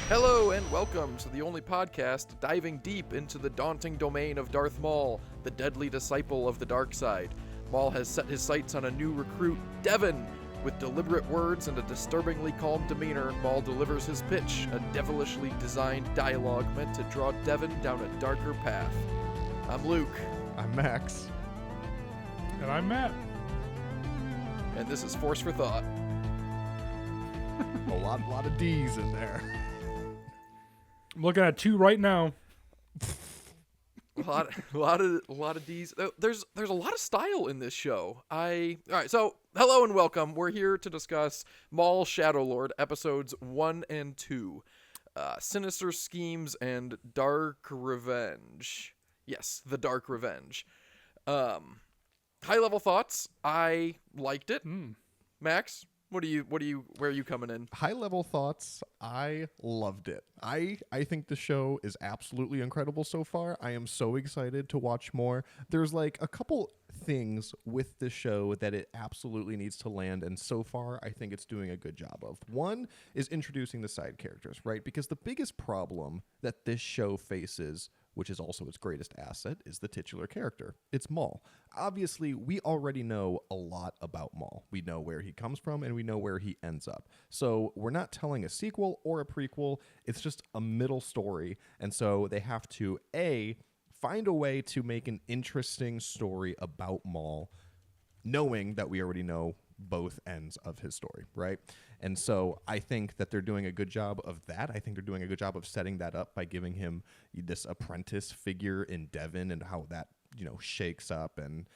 Hello and welcome to the only podcast diving deep into the daunting domain of Darth Maul, the deadly disciple of the dark side. Maul has set his sights on a new recruit, Devon. With deliberate words and a disturbingly calm demeanor, Maul delivers his pitch, a devilishly designed dialogue meant to draw Devon down a darker path. I'm Luke. I'm Max. And I'm Matt. And this is Force for Thought. A lot of D's in there. I'm looking at two right now. A lot of D's. There's a lot of style in this show. All right, so hello and welcome. We're here to discuss Maul Shadow Lord episodes 1 and 2. Sinister Schemes and Dark Revenge. Yes, the Dark Revenge. High level thoughts. I liked it. Max, where are you coming in? High level thoughts. I loved it. I think the show is absolutely incredible so far. I am so excited to watch more. There's like a couple things with the show that it absolutely needs to land, and so far I think it's doing a good job of. One is introducing the side characters, right? Because the biggest problem that this show faces, which is also its greatest asset, is the titular character. It's Maul. Obviously, we already know a lot about Maul. We know where he comes from, and we know where he ends up. So we're not telling a sequel or a prequel. It's just a middle story. And so they have to, A, find a way to make an interesting story about Maul, knowing that we already know both ends of his story, right? And so I think that they're doing a good job of that. I think they're doing a good job of setting that up by giving him this apprentice figure in Devon and how that, shakes up and,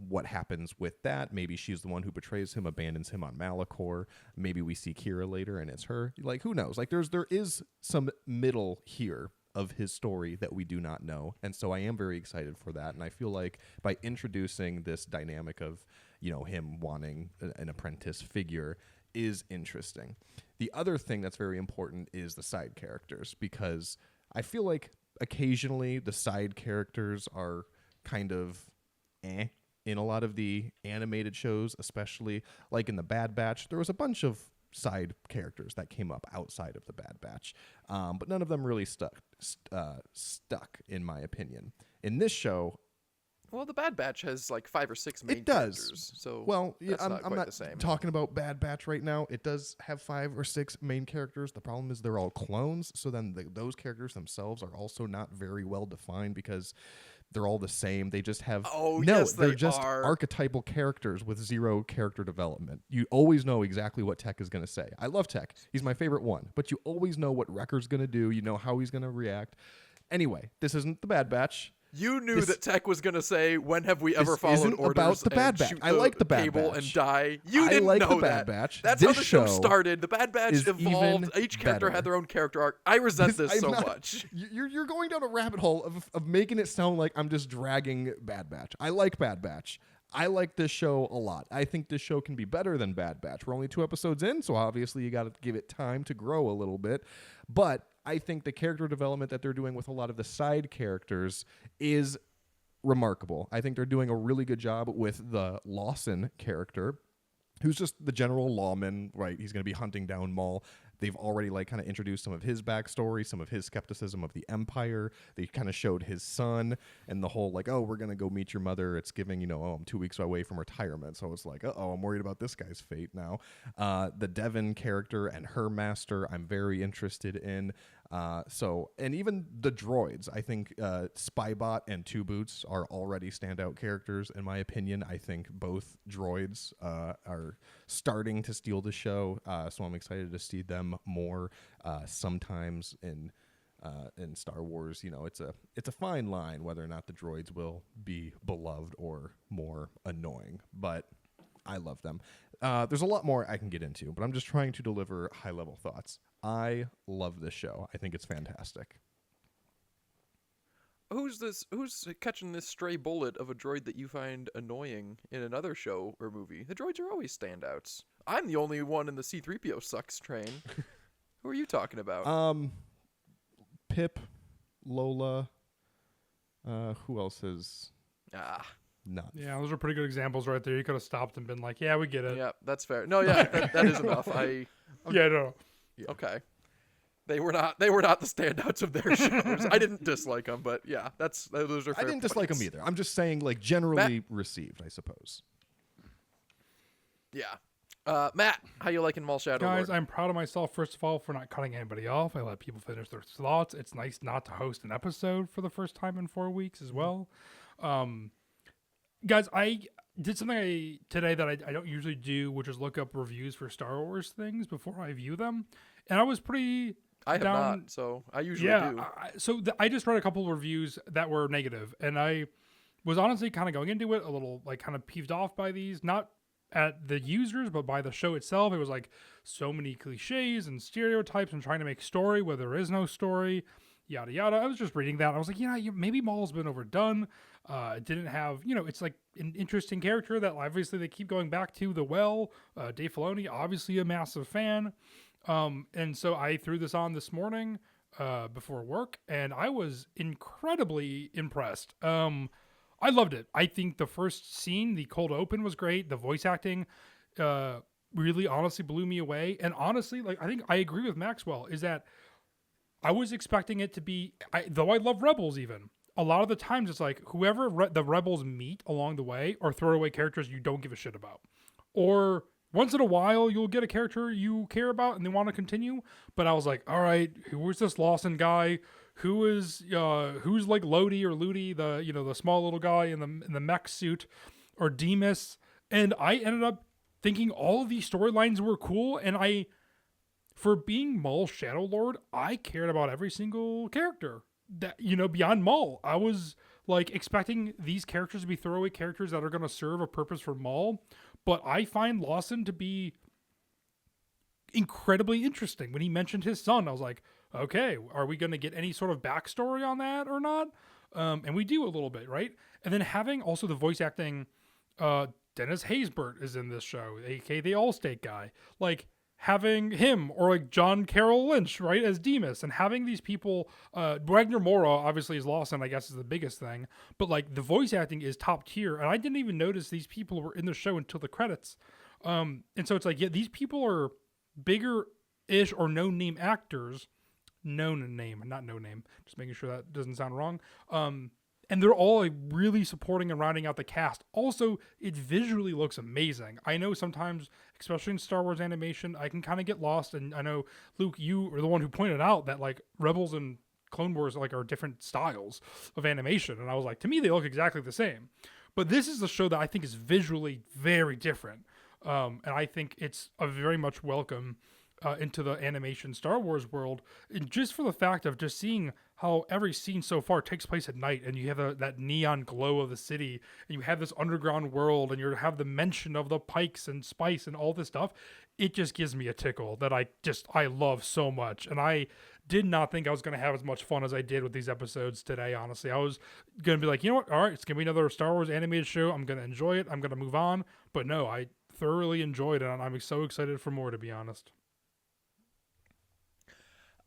what happens with that. Maybe she's the one who betrays him, abandons him on Malachor. Maybe we see Kira later and it's her. Like, who knows? Like, there is some middle here of his story that we do not know. And so I am very excited for that. And I feel like by introducing this dynamic of, him wanting an apprentice figure is interesting. The other thing that's very important is the side characters, because I feel like occasionally the side characters are kind of in a lot of the animated shows, especially like in the Bad Batch. There was a bunch of side characters that came up outside of the Bad Batch, but none of them really stuck in my opinion. In this show, Well, the Bad Batch has like 5 or 6 main it does. characters. So well, yeah, that's I'm not the same. talking about Bad Batch right now. It does have 5 or 6 main characters. The problem is they're all clones. So then those characters themselves are also not very well defined because they're all the same. They just have they're just archetypal characters with 0 character development. You always know exactly what Tech is going to say. I love Tech. He's my favorite one. But you always know what Wrecker's going to do. You know how he's going to react. Anyway, this isn't the Bad Batch. You knew that Tech was going to say, when have we ever followed orders about the Bad Batch. I like the Bad cable Batch. And die? You didn't like know the that. Bad Batch. That's this how the show started. The Bad Batch evolved. Each character better. had their own character arc. I resent this so much. You're going down a rabbit hole of making it sound like I'm just dragging Bad Batch. I like Bad Batch. I like this show a lot. I think this show can be better than Bad Batch. We're only 2 episodes in, so obviously you got to give it time to grow a little bit. But I think the character development that they're doing with a lot of the side characters is remarkable. I think they're doing a really good job with the Lawson character, who's just the general lawman, right? He's going to be hunting down Maul. They've already kind of introduced some of his backstory, some of his skepticism of the Empire. They kind of showed his son and the whole we're going to go meet your mother. It's giving, I'm 2 weeks away from retirement. So it's like, I'm worried about this guy's fate now. The Devon character and her master, I'm very interested in. And even the droids, I think Spybot and Two Boots are already standout characters in my opinion. I think both droids are starting to steal the show, so I'm excited to see them more. Sometimes in Star Wars, it's a fine line whether or not the droids will be beloved or more annoying, but I love them. There's a lot more I can get into, but I'm just trying to deliver high-level thoughts. I love this show. I think it's fantastic. Who's catching this stray bullet of a droid that you find annoying in another show or movie? The droids are always standouts. I'm the only one in the C-3PO sucks train. Who are you talking about? Pip, Lola, who else is... Nuts. Yeah, those are pretty good examples right there. You could have stopped and been like, yeah, we get it. Yeah, that's fair. No, yeah, that is enough. Yeah, no. Okay. They were not the standouts of their shows. I didn't dislike them, but yeah, those are fair I didn't dislike them points. either. I'm just saying, like, generally received, I suppose. Yeah. Matt, how you liking Maul Shadow Guys, Lord? I'm proud of myself, first of all, for not cutting anybody off. I let people finish their thoughts. It's nice not to host an episode for the first time in 4 weeks as well. Guys, I did something today that I don't usually do, which is look up reviews for Star Wars things before I view them. And I was pretty I have down, not, so I usually do. I just read a couple of reviews that were negative, and I was honestly kind of going into it a little, like, kind of peeved off by these, not at the users, but by the show itself. It was like so many cliches and stereotypes and trying to make story where there is no story, yada yada. I was just reading that. I was like, maybe Maul's been overdone. It didn't have, it's like an interesting character that obviously they keep going back to. Dave Filoni, obviously a massive fan. And so I threw this on this morning before work, and I was incredibly impressed. I loved it. I think the first scene, the cold open, was great. The voice acting really honestly blew me away. And honestly, like, I think I agree with Maxwell, is that I was expecting it to be, though I love Rebels even, a lot of the times it's like whoever the Rebels meet along the way are throwaway characters you don't give a shit about. Or once in a while, you'll get a character you care about and they want to continue. But I was like, all right, who is this Lawson guy? Who's like Lodi or Ludi, the small little guy in the mech suit, or Demas? And I ended up thinking all of these storylines were cool, and for being Maul Shadow Lord, I cared about every single character that, beyond Maul. I was like expecting these characters to be throwaway characters that are going to serve a purpose for Maul, but I find Lawson to be incredibly interesting. When he mentioned his son, I was like, okay, are we going to get any sort of backstory on that or not? And we do a little bit, right? And then having also the voice acting, Dennis Haysbert is in this show, aka the Allstate guy. Like, having him, or like John Carroll Lynch, right, as Demas, and having these people, Wagner Mora obviously is Lawson, I guess, is the biggest thing, but like the voice acting is top tier, and I didn't even notice these people were in the show until the credits. And so it's like, yeah, these people are bigger-ish or no-name actors, known name, not no name, just making sure that doesn't sound wrong. And they're all like really supporting and rounding out the cast. Also, it visually looks amazing. I know sometimes, especially in Star Wars animation, I can kind of get lost. And I know, Luke, you are the one who pointed out that like Rebels and Clone Wars like are different styles of animation. And I was like, to me, they look exactly the same. But this is a show that I think is visually very different. And I think it's a very much welcome into the animation Star Wars world, and just for the fact of just seeing how every scene so far takes place at night, and you have that neon glow of the city, and you have this underground world, and you have the mention of the pikes and spice and all this stuff. It just gives me a tickle that I love so much. And I did not think I was going to have as much fun as I did with these episodes today, honestly. I was going to be like, you know what? All right, it's going to be another Star Wars animated show. I'm going to enjoy it. I'm going to move on. But no, I thoroughly enjoyed it, and I'm so excited for more, to be honest.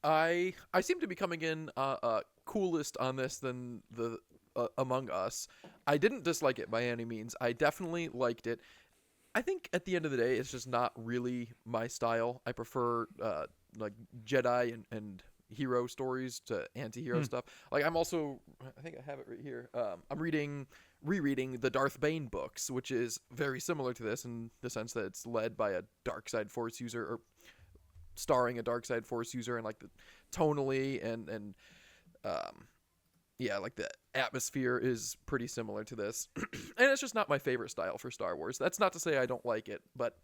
I seem to be coming in coolest on this than the Among Us. I didn't dislike it by any means. I definitely liked it. I think at the end of the day, it's just not really my style. I prefer like Jedi and hero stories to anti-hero stuff. Like, I'm also, I think I have it right here. I'm rereading the Darth Bane books, which is very similar to this in the sense that it's led by a dark side Force user, or starring a dark side Force user, and like the tonally and like the atmosphere is pretty similar to this. And it's just not my favorite style for Star Wars. That's not to say I don't like it, but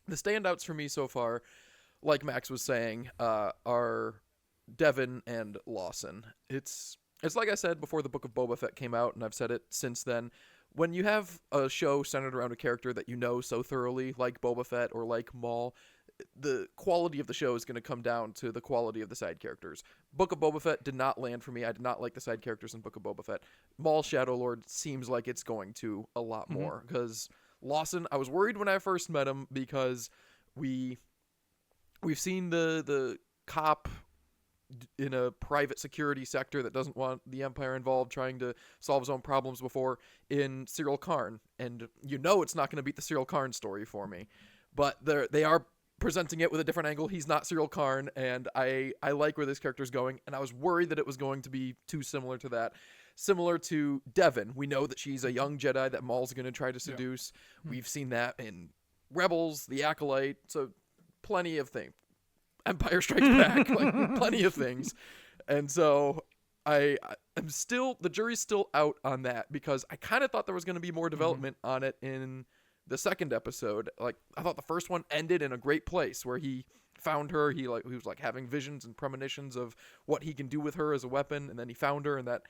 the standouts for me so far, like Max was saying, are Devin and Lawson. It's like I said before the Book of Boba Fett came out, and I've said it since then. When you have a show centered around a character that you know so thoroughly, like Boba Fett or like Maul, the quality of the show is going to come down to the quality of the side characters. Book of Boba Fett did not land for me. I did not like the side characters in Book of Boba Fett. Maul Shadow Lord seems like it's going to a lot more, because Lawson, I was worried when I first met him, because we've seen the cop in a private security sector that doesn't want the Empire involved, trying to solve his own problems before, in Cyril Karn, and it's not going to beat the Cyril Karn story for me. But they are presenting it with a different angle. He's not Cyril Karn, and I like where this character's going, and I was worried that it was going to be too similar to that. Similar to Devin, we know that she's a young Jedi that Maul's going to try to seduce. We've seen that in Rebels, The Acolyte, so plenty of things. Empire Strikes Back, like plenty of things. And so I'm still, the jury's still out on that, because I kind of thought there was going to be more development on it in the second episode. Like, I thought the first one ended in a great place where he found her. He was like having visions and premonitions of what he can do with her as a weapon, and then he found her, and that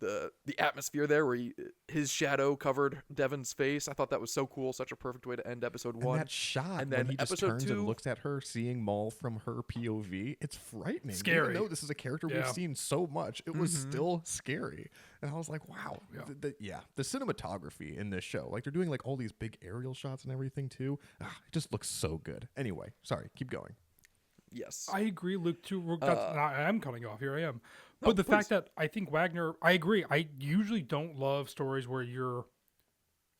the atmosphere there where his shadow covered Devin's face. I thought that was so cool, such a perfect way to end episode 1. And that shot, and then when he just episode turns 2, and looks at her, seeing Maul from her POV, it's frightening. Scary. Even though this is a character we've seen so much, it was still scary. And I was like, wow. The cinematography in this show, like they're doing like all these big aerial shots and everything too. It just looks so good. Anyway, sorry, keep going. Yes. I agree, Luke, too. I am cutting you off. Here I am. But the please. fact that I think Wagner, I agree. I usually don't love stories where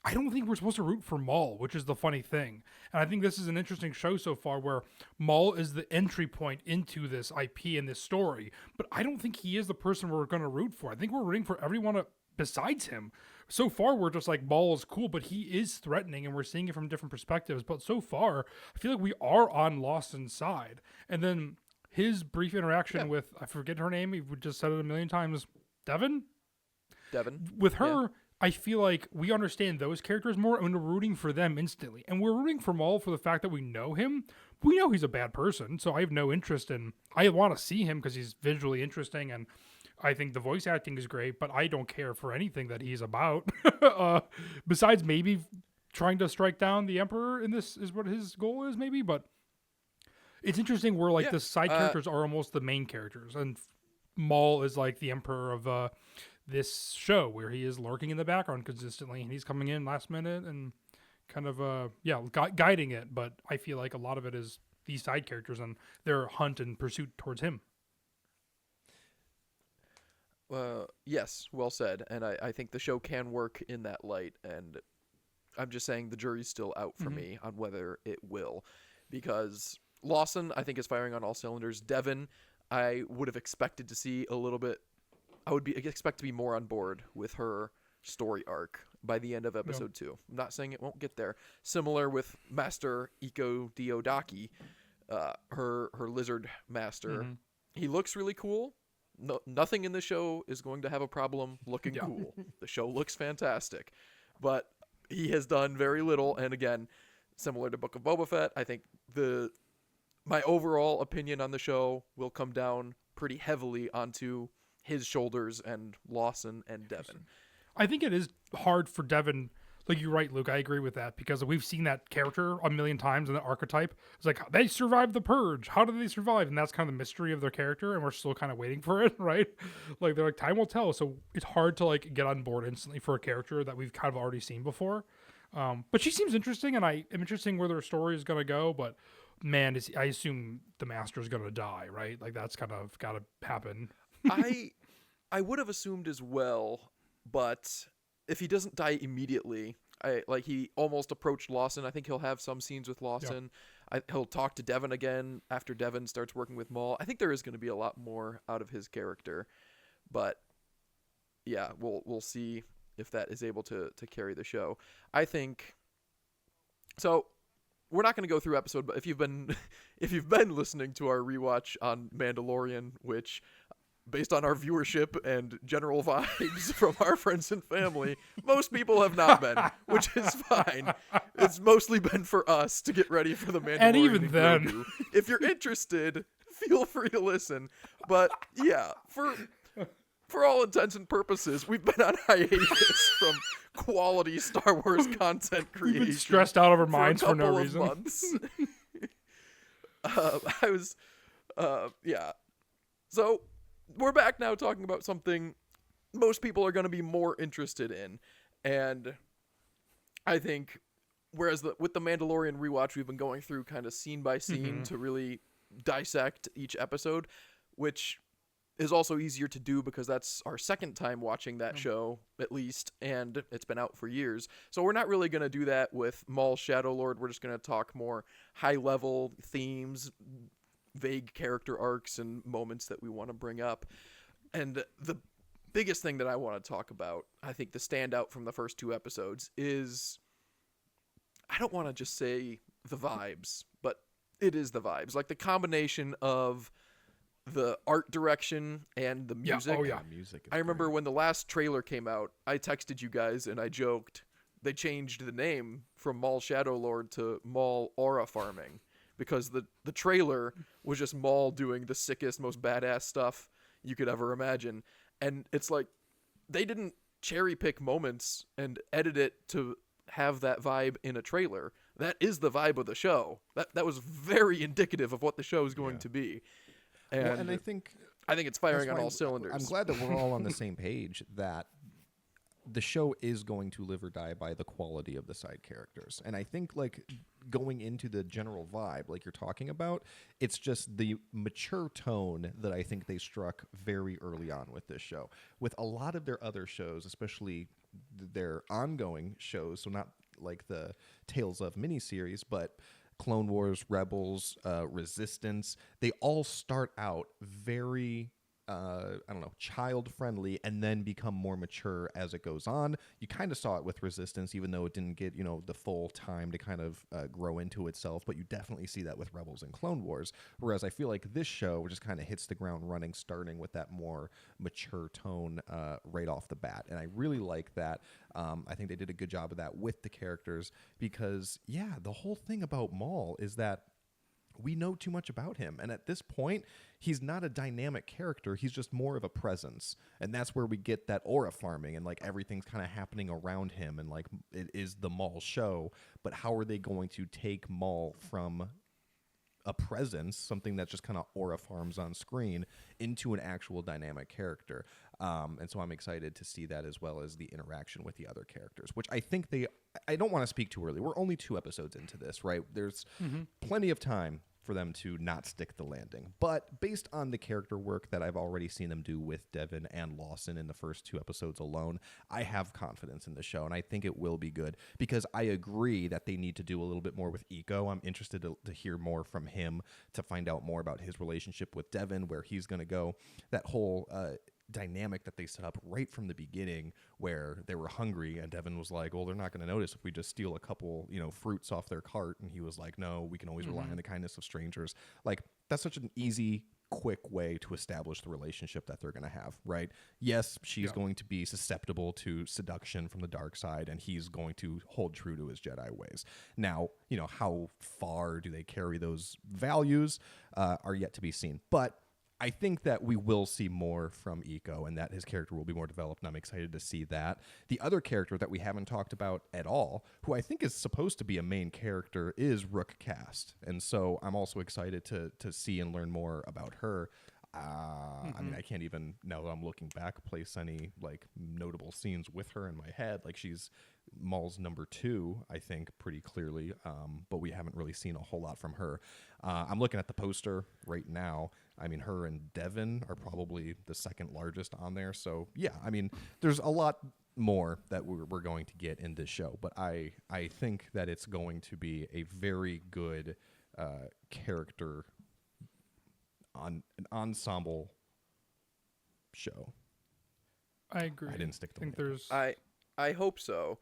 I don't think we're supposed to root for Maul, which is the funny thing. And I think this is an interesting show so far where Maul is the entry point into this IP and this story. But I don't think he is the person we're going to root for. I think we're rooting for everyone besides him. So far, we're just like, Maul is cool, but he is threatening, and we're seeing it from different perspectives. But so far, I feel like we are on Lawson's side. And then his brief interaction with, I forget her name, we just said it a million times, Devin? With her, I feel like we understand those characters more, and we're rooting for them instantly. And we're rooting for Maul for the fact that we know him. We know he's a bad person, so I have no interest in... I want to see him because he's visually interesting, and I think the voice acting is great, but I don't care for anything that he's about. Besides maybe trying to strike down the Emperor, and this is what his goal is, maybe, but... It's interesting where, like, the side characters are almost the main characters, and Maul is, like, the emperor of this show, where he is lurking in the background consistently, and he's coming in last minute and kind of, guiding it, but I feel like a lot of it is these side characters and their hunt and pursuit towards him. Yes, well said, and I think the show can work in that light, and I'm just saying the jury's still out for me on whether it will, because... Lawson, I think, is firing on all cylinders. Devin, I would have expected to see a little bit... I would expect to be more on board with her story arc by the end of episode 2. I'm not saying it won't get there. Similar with Master Iko Diodaki, her lizard master. He looks really cool. No, nothing in the show is going to have a problem looking cool. The show looks fantastic. But he has done very little, and again, similar to Book of Boba Fett, I think my overall opinion on the show will come down pretty heavily onto his shoulders and Lawson and Devin. I think it is hard for Devin. Like, you're right, Luke. I agree with that, because we've seen that character a million times in the archetype. It's like, they survived the Purge. How did they survive? And that's kind of the mystery of their character, and we're still kind of waiting for it, right? Like, they're like, time will tell. So it's hard to, like, get on board instantly for a character that we've kind of already seen before. But she seems interesting, and I am interested in where their story is going to go, but... Man, I assume the master's gonna die, right? Like, that's kind of gotta happen. I would have assumed as well, but if he doesn't die immediately, he almost approached Lawson. I think he'll have some scenes with Lawson. He'll talk to Devin again after Devin starts working with Maul. I think there is going to be a lot more out of his character, but yeah, we'll see if that is able to carry the show. I think so. We're not going to go through episode, but if you've been listening to our rewatch on Mandalorian, which, based on our viewership and general vibes from our friends and family, most people have not been, which is fine. It's mostly been for us to get ready for the Mandalorian. And even then, Grogu. If you're interested, feel free to listen. But yeah, for all intents and purposes, we've been on hiatus from quality Star Wars content creation. We've been stressed out of our minds for no reason. So we're back now talking about something most people are going to be more interested in. And I think, whereas with the Mandalorian rewatch, we've been going through kind of scene by scene to really dissect each episode, which is also easier to do because that's our second time watching that show, at least, and it's been out for years. So we're not really going to do that with Maul Shadow Lord. We're just going to talk more high-level themes, vague character arcs, and moments that we want to bring up. And the biggest thing that I want to talk about, I think the standout from the first 2 episodes, is, I don't want to just say the vibes, but it is the vibes. Like the combination of the art direction and the music. Oh, yeah. Music is I remember great. when the last trailer came out, I texted you guys and I joked they changed the name from Maul Shadow Lord to Maul Aura Farming because the trailer was just Maul doing the sickest, most badass stuff you could ever imagine. And it's like they didn't cherry pick moments and edit it to have that vibe in a trailer. That is the vibe of the show. That was very indicative of what the show is going to be. And I think it's firing that's on why all cylinders. I'm glad that we're all on the same page that the show is going to live or die by the quality of the side characters. And I think like going into the general vibe like you're talking about, it's just the mature tone that I think they struck very early on with this show. With a lot of their other shows, especially their ongoing shows, so not like the Tales of miniseries, but Clone Wars, Rebels, Resistance, they all start out very, child-friendly and then become more mature as it goes on. You kind of saw it with Resistance, even though it didn't get, the full time to kind of grow into itself, but you definitely see that with Rebels and Clone Wars, whereas I feel like this show just kind of hits the ground running, starting with that more mature tone right off the bat, and I really like that. I think they did a good job of that with the characters because, the whole thing about Maul is that we know too much about him. And at this point, he's not a dynamic character. He's just more of a presence. And that's where we get that aura farming and like everything's kind of happening around him. And like it is the Maul show. But how are they going to take Maul from a presence, something that just kind of aura farms on screen, into an actual dynamic character? And so I'm excited to see that, as well as the interaction with the other characters, which I think I don't want to speak too early. We're only 2 episodes into this, right? There's plenty of time for them to not stick the landing. But based on the character work that I've already seen them do with Devin and Lawson in the first 2 episodes alone, I have confidence in the show, and I think it will be good because I agree that they need to do a little bit more with Eco. I'm interested to hear more from him, to find out more about his relationship with Devin, where he's going to go. That whole dynamic that they set up right from the beginning, where they were hungry and Devin was like, well, they're not going to notice if we just steal a couple fruits off their cart, and he was like, no, we can always rely on the kindness of strangers. Like, that's such an easy, quick way to establish the relationship that they're going to have, right? Yes, she's going to be susceptible to seduction from the dark side, and he's going to hold true to his Jedi ways. Now, how far do they carry those values are yet to be seen, but I think that we will see more from Eco and that his character will be more developed, and I'm excited to see that. The other character that we haven't talked about at all, who I think is supposed to be a main character, is Rook Cast. And so I'm also excited to see and learn more about her. I mean, I can't even, now that I'm looking back, place any like notable scenes with her in my head. Like, she's Maul's number 2, I think, pretty clearly, but we haven't really seen a whole lot from her. I'm looking at the poster right now. I mean, her and Devin are probably the second largest on there. So, yeah, I mean, there's a lot more that we're going to get in this show. But I think that it's going to be a very good character on an ensemble show. I agree. I didn't stick to I think it. there's I hope so.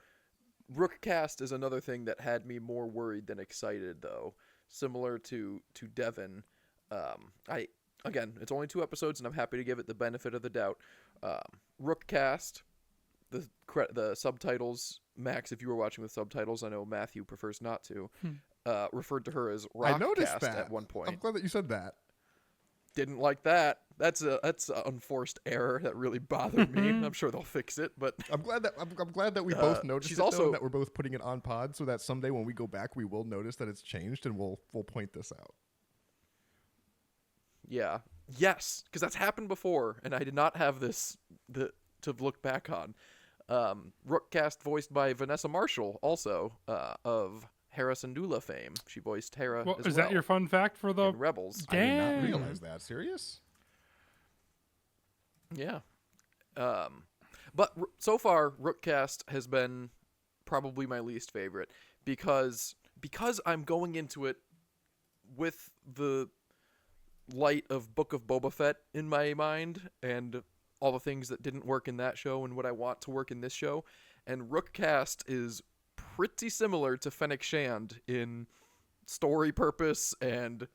Rook Cast is another thing that had me more worried than excited, though. Similar to Devin. Again, it's only 2 episodes, and I'm happy to give it the benefit of the doubt. Rook Cast, the subtitles, Max, if you were watching with subtitles, I know Matthew prefers not to, referred to her as Rock I noticed Cast that at one point. I'm glad that you said that. Didn't like that. That's an unforced error that really bothered me. I'm sure they'll fix it, but I'm glad that we both noticed she's it, also though, and that we're both putting it on pod, so that someday when we go back, we will notice that it's changed, and we'll point this out. yeah, yes, because that's happened before, and I did not have this to look back on. Rookcast voiced by Vanessa Marshall, also of Hera Syndulla fame. She voiced Hera. well, as is well that your fun fact for the in Rebels? I did not Dang. realize that. Serious? Yeah. But so far, Rookcast has been probably my least favorite because I'm going into it with the light of Book of Boba Fett in my mind and all the things that didn't work in that show and what I want to work in this show. And Rookcast is pretty similar to Fennec Shand in story purpose and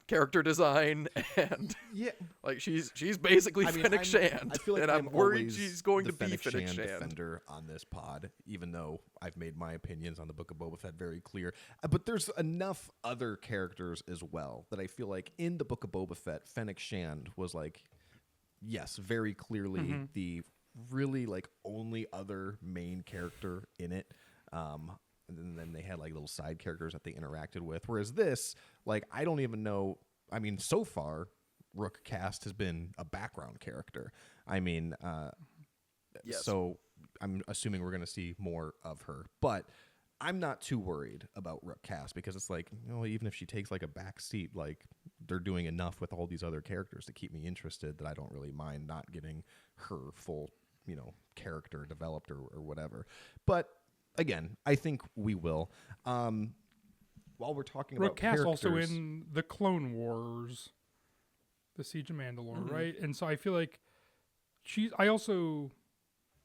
character design, and Yeah, like she's basically I mean, Fennec Shand, I feel like and I'm worried always she's going the to be Fennec Shand. defender on this pod, even though I've made my opinions on the Book of Boba Fett very clear. But there's enough other characters as well that I feel like in the Book of Boba Fett, Fennec Shand was like, yes, very clearly the really like only other main character in it. And then they had like little side characters that they interacted with. Whereas this, like, I don't even know. I mean, so far, Rookcast has been a background character. I mean, Yes. so I'm assuming we're going to see more of her. But I'm not too worried about Rookcast because it's like, you know, even if she takes like a back seat, like they're doing enough with all these other characters to keep me interested that I don't really mind not getting her full, you know, character developed or whatever. But again, I think we will. While we're talking about Rookcast characters, also in the Clone Wars, the Siege of Mandalore, right? And so I feel like I also,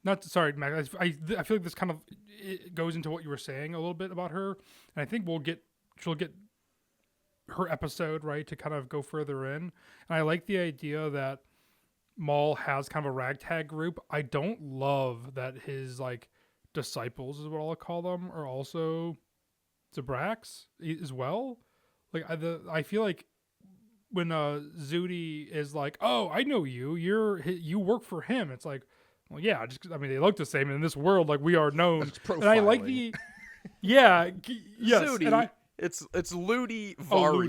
not sorry, Mac. I feel like this kind of it goes into what you were saying a little bit about her, and I think she'll get her episode right to kind of go further in. And I like the idea that Maul has kind of a ragtag group. I don't love that his like disciples is what I'll call them are also Zabraks as well. Like I feel like when Zudi is like, "Oh, I know you. You work for him." It's like, well, yeah. I mean, they look the same in this world. Like we are known. That's And I like profiling. yes. Zudi, And it's Ludi Ludi.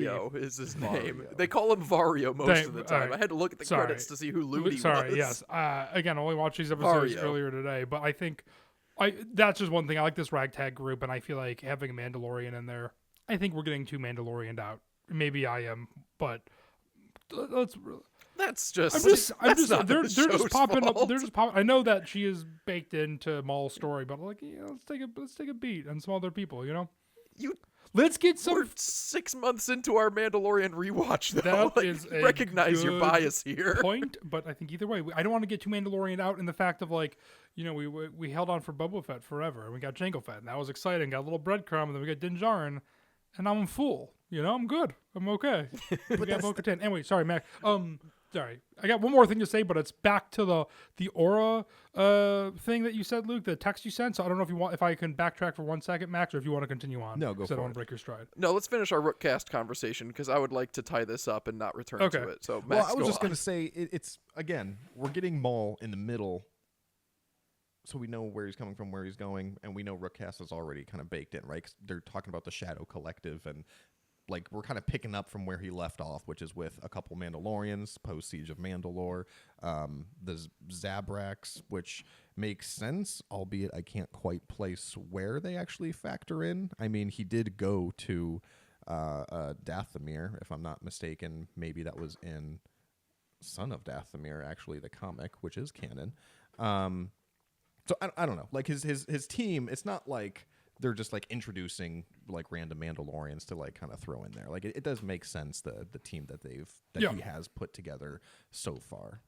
Vario is his name. Vario. They call him Vario most of the time. alright. I had to look at the Sorry. credits to see who Ludi Sorry, was. yes. Again, I only watched these episodes Vario. earlier today, but I think that's just one thing. I like this ragtag group, and I feel like having a Mandalorian in there. I think we're getting too Mandalorianed out. Maybe I am, but let's. That's just. I'm just. not They're the just show's popping up. fault. They're just popping. I know that she is baked into Maul's story, but like, let's take a beat on some other people. You know, You let's get We're some. 6 months into our Mandalorian rewatch, though. That Like, is a recognize your good bias here. point, but I think either way, I don't want to get too Mandalorian out in the fact of like, you know, we held on for Boba Fett forever, and we got Jango Fett, and that was exciting. Got a little breadcrumb, and then we got Din Djarin, and now I'm full. You know, I'm good. I'm okay. We got Bo-Katan. Anyway, sorry, Mac. Sorry, I got one more thing to say, but it's back to the aura thing that you said, Luke, the text you sent. So I don't know if I can backtrack for 1 second, Max, or if you want to continue on. No, go 'cause I for don't want it. to break your stride. No, let's finish our Rookcast conversation because I would like to tie this up and not return Okay. to it. So, Well, Max, I was go just on. going to say it's again, we're getting Maul in the middle, so we know where he's coming from, where he's going, and we know Rookcast is already kind of baked in, right? 'Cause they're talking about the Shadow Collective, and like we're kind of picking up from where he left off, which is with a couple Mandalorians post Siege of Mandalore, the Zabraks, which makes sense, albeit I can't quite place where they actually factor in. I mean, he did go to Dathomir, if I'm not mistaken. Maybe that was in Son of Dathomir, actually, the comic, which is canon. So I don't know. Like his team, it's not like they're just like introducing like random Mandalorians to like kind of throw in there. Like it does make sense the team that he has put together so far.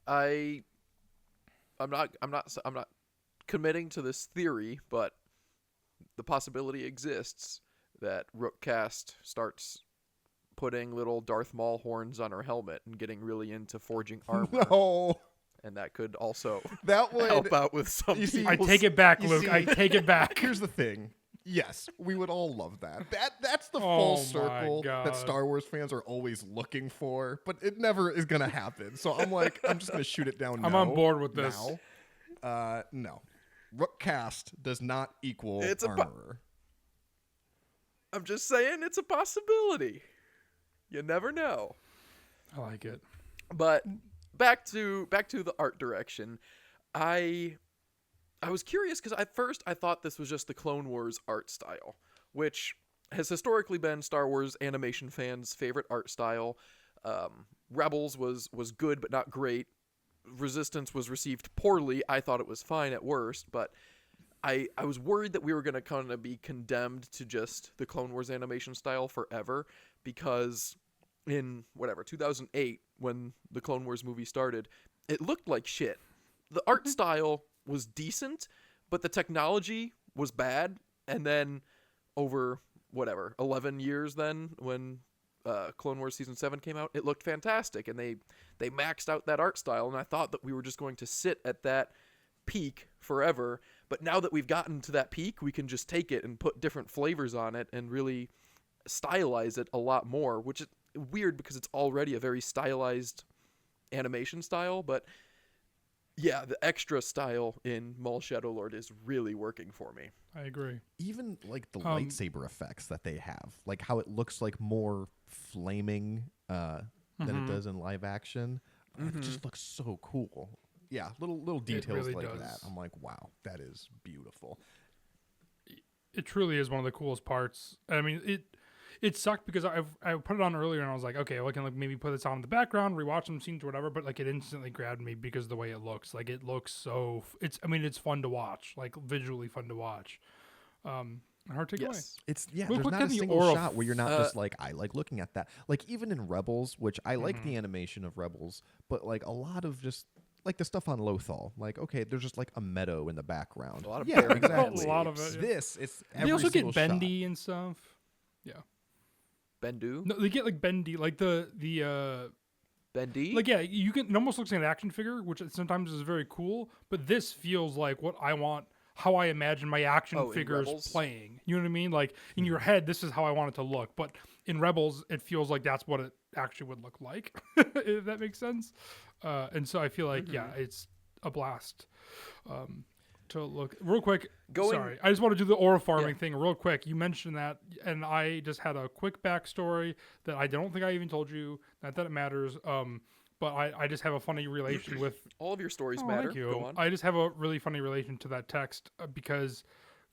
I'm not committing to this theory, but the possibility exists that Rookcast starts putting little Darth Maul horns on her helmet and getting really into forging armor. No, And that could also that would help out with some You see- I people's- take it back, you Luke. see- I take it back. Here's the thing. Yes, we would all love that. That's the Oh full my circle God. that Star Wars fans are always looking for, but it never is gonna happen. So I'm like, I'm just gonna shoot it down. I'm now, on board with this. Now. No. Rookcast does not equal It's a armorer. I'm just saying it's a possibility. You never know. I like it. But back to the art direction. I was curious because at first I thought this was just the Clone Wars art style, which has historically been Star Wars animation fans' favorite art style. Rebels was good but not great. Resistance was received poorly. I thought it was fine at worst, but I was worried that we were going to kind of be condemned to just the Clone Wars animation style forever, because in 2008, when the Clone Wars movie started, it looked like shit. The art style was decent, but the technology was bad. And then over 11 years then, when Clone Wars Season 7 came out, it looked fantastic, and they maxed out that art style, and I thought that we were just going to sit at that peak forever. But now that we've gotten to that peak, we can just take it and put different flavors on it and really stylize it a lot more, which is weird because it's already a very stylized animation style. But yeah, the extra style in Maul Shadow Lord is really working for me. I agree. Even like the lightsaber effects that they have, like how it looks like more flaming than it does in live action. It just looks so cool. Yeah, little details really like does. that. I'm like, wow, that is beautiful. It truly is one of the coolest parts. I mean, it sucked because I put it on earlier and I was like, okay, well, I can like maybe put this on in the background, rewatch some scenes or whatever. But like, it instantly grabbed me because of the way it looks. Like, it looks so. It's fun to watch. Like, visually fun to watch. And hard to take away. It's Real there's quick, not a the single aura shot where you're not just like, I like looking at that. Like, even in Rebels, which I like the animation of Rebels, but like a lot of just like the stuff on Lothal, like, okay, there's just like a meadow in the background. A lot of exactly. A lot of it. Yeah. This, it's every They also get single bendy shot. and stuff. Yeah. Bendu? No, they get like bendy, like the Bendy? like, yeah, you can. It almost looks like an action figure, which sometimes is very cool. But this feels like what I want, how I imagine my action in figures Rebels? playing. You know what I mean? Like, in your head, this is how I want it to look. But in Rebels, it feels like that's what it actually would look like. If that makes sense. And so I feel like, yeah, it's a blast. To look real quick. Sorry, I just want to do the aura farming thing real quick. You mentioned that, and I just had a quick backstory that I don't think I even told you. Not that it matters. But I just have a funny relation with all of your stories matter. Thank you. Go on. I just have a really funny relation to that text because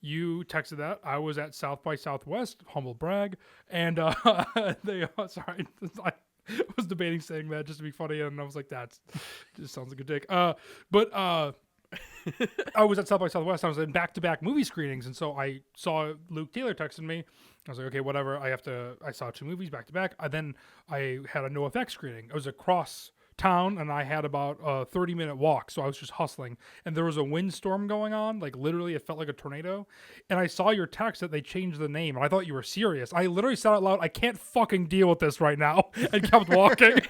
you texted that. I was at South by Southwest, humble brag, and they. Sorry, I was debating saying that just to be funny, and I was like, that just sounds like a dick. But I was at South by Southwest. I was in back-to-back movie screenings, and so I saw Luke Taylor texting me. I was like, okay, whatever. I saw 2 movies back-to-back. Then I had a NoFX screening. I was across town, and I had about a 30-minute walk, so I was just hustling. And there was a windstorm going on. Like, literally, it felt like a tornado. And I saw your text that they changed the name, and I thought you were serious. I literally said out loud, I can't fucking deal with this right now, and kept walking.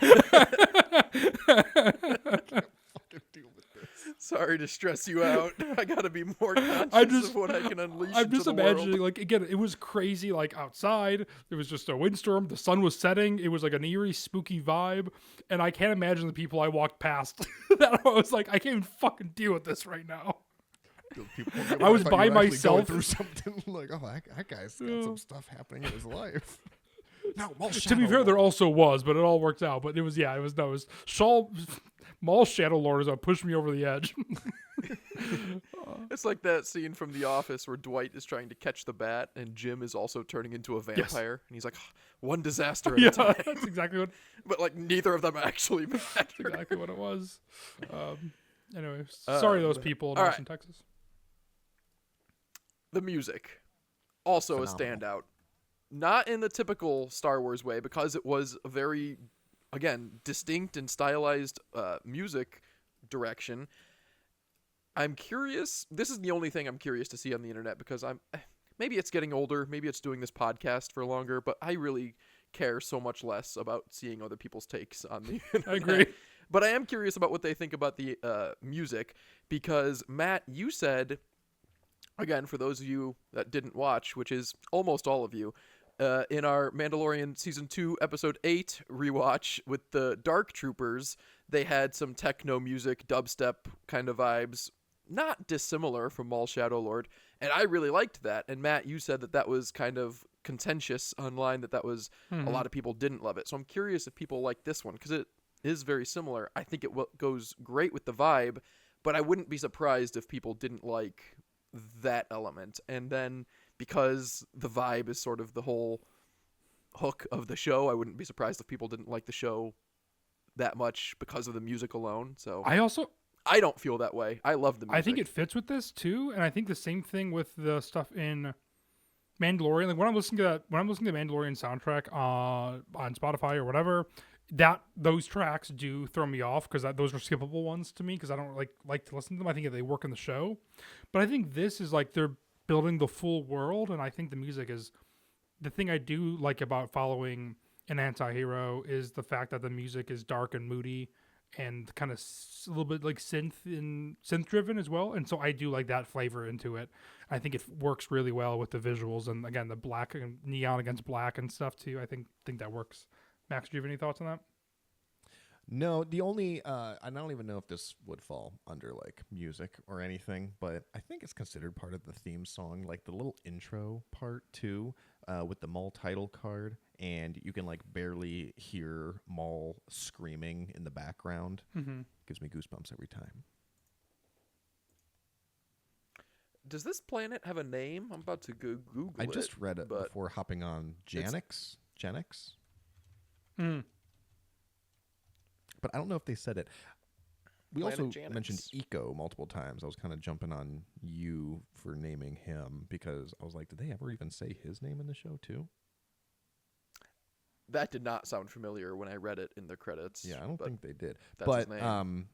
Sorry to stress you out. I gotta be more conscious of what I can unleash. I'm just into the imagining, world. like, again, it was crazy. Like, outside, it was just a windstorm. The sun was setting. It was like an eerie, spooky vibe, and I can't imagine the people I walked past. That I was like, I can't even fucking deal with this right now. I was by myself. Going through something like, oh, that guy's got some stuff happening in his life. No, To be fair, there also was, but it all worked out. But it was Maul Shadow Lord is what pushed me over the edge. It's like that scene from The Office where Dwight is trying to catch the bat and Jim is also turning into a vampire. And he's like, one disaster at a time. That's exactly what. But like neither of them actually matter. That's exactly what it was. Anyway, sorry those people in Austin, Texas. The music, also Phenomenal. a standout. Not in the typical Star Wars way, because it was a very, again, distinct and stylized music direction. I'm curious. This is the only thing I'm curious to see on the internet, because maybe it's getting older, maybe it's doing this podcast for longer, but I really care so much less about seeing other people's takes on the internet. I agree. But I am curious about what they think about the music, because Matt, you said, again, for those of you that didn't watch, which is almost all of you, in our Mandalorian Season 2, Episode 8 rewatch with the Dark Troopers, they had some techno music, dubstep kind of vibes, not dissimilar from Maul Shadow Lord, and I really liked that. And Matt, you said that was kind of contentious online, that was a lot of people didn't love it. So I'm curious if people like this one, because it is very similar. I think it goes great with the vibe, but I wouldn't be surprised if people didn't like that element. And then because the vibe is sort of the whole hook of the show. I wouldn't be surprised if people didn't like the show that much because of the music alone. So I don't feel that way. I love the music. I think it fits with this too, and I think the same thing with the stuff in Mandalorian. Like when I'm listening to the Mandalorian soundtrack on Spotify or whatever, those tracks do throw me off because those are skippable ones to me because I don't like to listen to them. I think they work in the show, but I think this is like they're building the full world, and I think the music is the thing I do like about following an anti-hero is the fact that the music is dark and moody and kind of a little bit like synth driven as well, and so I do like that flavor into it. I think it works really well with the visuals, and again the black and neon against black and stuff too. I think that works. Max, do you have any thoughts on that? No, the only I don't even know if this would fall under like music or anything, but I think it's considered part of the theme song, like the little intro part too, with the Maul title card, and you can like barely hear Maul screaming in the background. Mm-hmm. Gives me goosebumps every time. Does this planet have a name? I'm about to go Google it. I just read it before hopping on Janix. Mm. But I don't know if they said it. We Planet also Janix. mentioned Eco multiple times. I was kind of jumping on you for naming him because I was like, did they ever even say his name in the show too? That did not sound familiar when I read it in the credits. Yeah, I don't think they did. That's his name.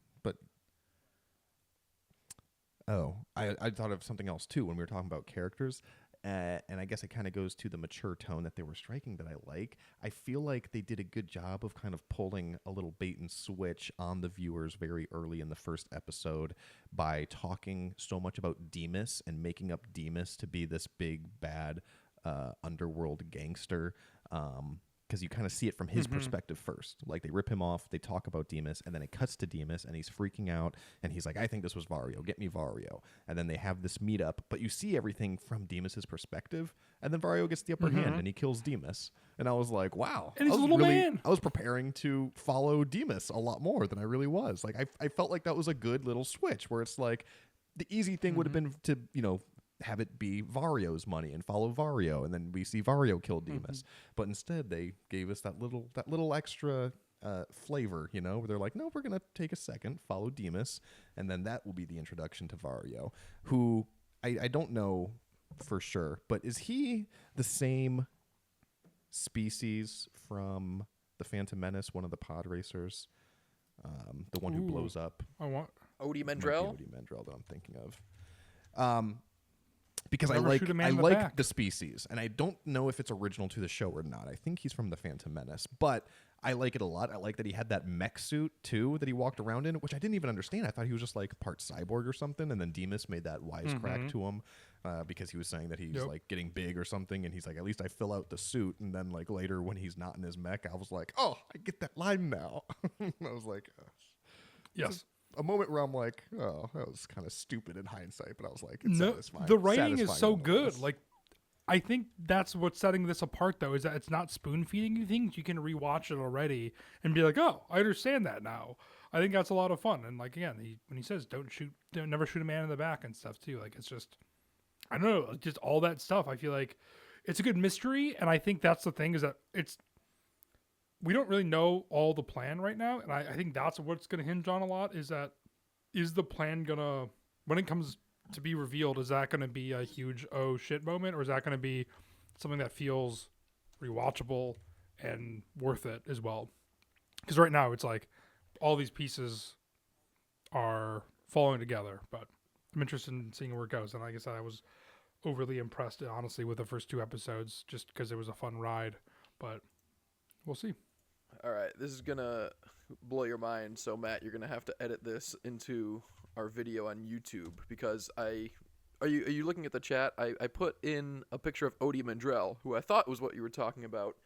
I thought of something else too when we were talking about characters. And I guess it kind of goes to the mature tone that they were striking that I like. I feel like they did a good job of kind of pulling a little bait and switch on the viewers very early in the first episode by talking so much about Demas and making up Demas to be this big, bad underworld gangster. Because you kind of see it from his perspective first. Like, they rip him off, they talk about Demas, and then it cuts to Demas, and he's freaking out, and he's like, I think this was Vario, get me Vario. And then they have this meetup, but you see everything from Demas's perspective, and then Vario gets the upper hand, and he kills Demas. And I was like, wow. And he's a little man. I was preparing to follow Demas a lot more than I really was. Like, I felt like that was a good little switch, where it's like, the easy thing would have been to, have it be Vario's money and follow Vario, and then we see Vario kill Demas. But instead, they gave us that little extra flavor, where they're like, no, we're gonna take a second, follow Demas, and then that will be the introduction to Vario, who I don't know for sure, but is he the same species from the Phantom Menace, one of the pod racers, the one who blows up? Odie Might be Mandrell? Odie Mandrell that I'm thinking of. Because I Never like shoot a man in the like back. the species, and I don't know if it's original to the show or not. I think he's from the Phantom Menace, but I like it a lot. I like that he had that mech suit too that he walked around in, which I didn't even understand. I thought he was just like part cyborg or something, and then Demas made that wisecrack to him because he was saying that he's like getting big or something, and he's like, at least I fill out the suit. And then like later when he's not in his mech, I was like, oh, I get that line now. I was like, Yes. a moment where I'm like, oh, that was kind of stupid in hindsight, but I was like, it's satisfying. The writing is Satisfying so nonetheless. good. Like, I think that's what's setting this apart, though, is that it's not spoon feeding you things. You can rewatch it already and be like, oh, I understand that now. I think that's a lot of fun. And like again, when he says never shoot a man in the back and stuff too. Like, it's just, I don't know, just all that stuff. I feel like it's a good mystery, and I think that's the thing is that we don't really know all the plan right now, and I think that's what's going to hinge on a lot is the plan going to, when it comes to be revealed, is that going to be a huge oh shit moment, or is that going to be something that feels rewatchable and worth it as well? Because right now it's like all these pieces are falling together, but I'm interested in seeing where it goes. And like I said, I was overly impressed, honestly, with the first 2 episodes just because it was a fun ride, but we'll see. All right, this is gonna blow your mind. So Matt, you're gonna have to edit this into our video on YouTube because are you looking at the chat? I put in a picture of Odie Mandrell, who I thought was what you were talking about,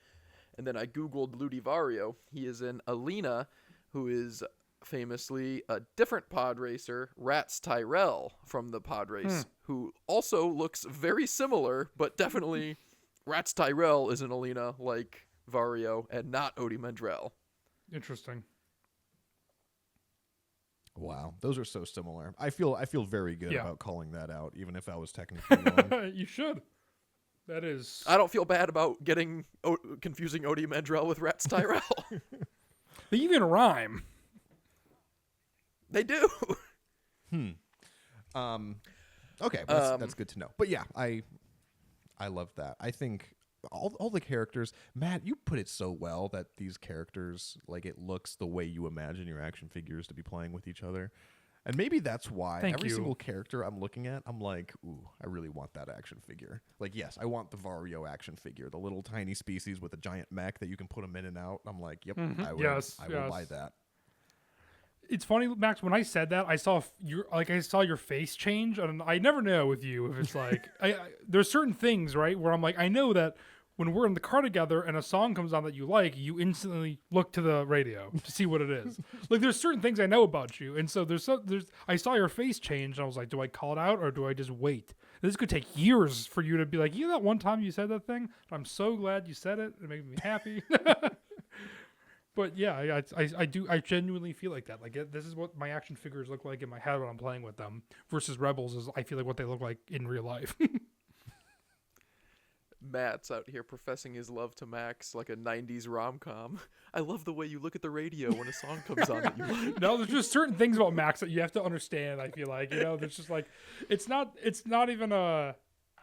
and then I googled Ludi Vario. He is in Alina, who is famously a different pod racer, Rats Tyrell from the pod race, who also looks very similar, but definitely Rats Tyrell is in Alina like Vario and not Odie Mandrell. Interesting. Wow, those are so similar. I feel very good Yeah. about calling that out, even if I was technically wrong. You should. That is. I don't feel bad about confusing Odie Mandrell with Rats Tyrell. They even rhyme. They do. Okay, well, that's good to know. But yeah, I love that. I think all the characters, Matt, you put it so well that these characters, like, it looks the way you imagine your action figures to be playing with each other. And maybe that's why every single character I'm looking at, I'm like, ooh, I really want that action figure. Like, yes, I want the Vario action figure, the little tiny species with a giant mech that you can put them in and out. I'm like, yep, I will buy that. It's funny, Max, when I said that, I saw your face change, and I never know with you if it's like there's certain things, right, where I'm like, I know that when we're in the car together and a song comes on that you like, you instantly look to the radio to see what it is. Like, there's certain things I know about you, and so I saw your face change, and I was like, do I call it out or do I just wait? This could take years for you to be like, you know that one time you said that thing? I'm so glad you said it. It made me happy. But yeah, I genuinely feel like that. Like, this is what my action figures look like in my head when I'm playing with them, versus Rebels is, I feel like, what they look like in real life. Matt's out here professing his love to Max like a 90s rom-com. I love the way you look at the radio when a song comes on that you like. No, there's just certain things about Max that you have to understand, I feel like. There's just like, it's not even